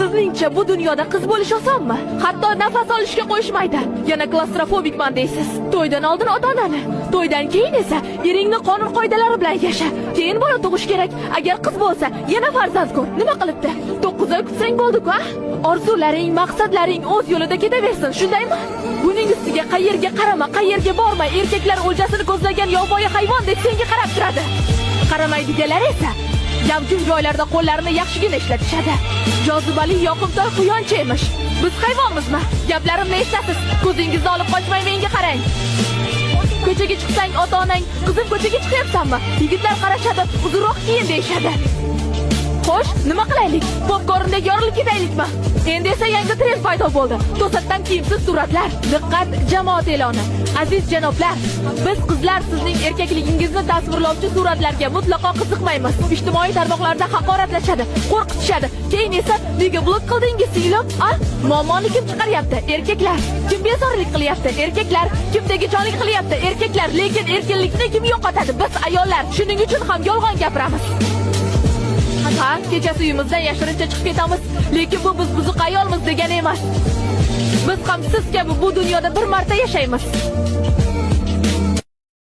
Sizningcha bu dunyoda qiz bo'lish osonmi? Hatto nafas olishga qo'yishmaydi. Yana klaustrofobikman deysiz. To'ydan oldin ota-onani, to'ydan keyin esa eringni qonun qoidalari bilan yasha. Keyin bola tug'ish kerak. Agar qiz bo'lsa, yana farzand ko'r. Nima qilibdi? 9 oy kutsang bo'ldi-ku, a? Orzularing, maqsadlaring o'z yo'lida ketaversin, shundaymi? Buning ustiga qayerga qarama, qayerga borma, erkaklar o'ljasini ko'zlagan yovvoyi hayvondek senga qarab turadi. Qaramaydiganlar esa Jamjum joylarda qo'llarini yaxshigina ishlatishadi. Jozibali yoqimtoy quyoncha emish. Biz hayvonmizmi? Gaplarimni eshitasiz. Ko'zingizni olib qochmay menga qarang. Ko'chaga chiqsang ota-onang, "Qizim, ko'chaga chiqyapsanmi?" Yigitlar qarashadi, "Uzunroq kiyin" deyshadi. Xo'sh, nima qilaylik? Popkorndek yorilib ketaylikmi? Endi esa yangi trend paydo bo'ldi. To'satdan kiyimsiz suratlar. Diqqat, jamoat e'loni. Aziz janoblar, biz qizlar sizning erkakligingizni tasvirlovchi suratlarga mutlaqo qiziqmaymiz. Ijtimoiy tarmoqlarda haqoratlashadi, qo'rqitishadi. Keyin esa nega blok qildingiz, singlim? Muammoni kim chiqaryapti? Erkaklar. Kim bezorilik qilyapti? Erkaklar. Kim tegijonlik qilyapti? Erkaklar. Lekin erkinlikni kim yo'qotadi? Biz ayollar. Shuning uchun ham yolg'on gapiramiz. Ha, kechasi uyimizdan yashirincha chiqib ketamiz, lekin bu biz buzuq ayolmiz degani emas. Biz ham siz kabi bu dunyoda bir marta yashaymiz.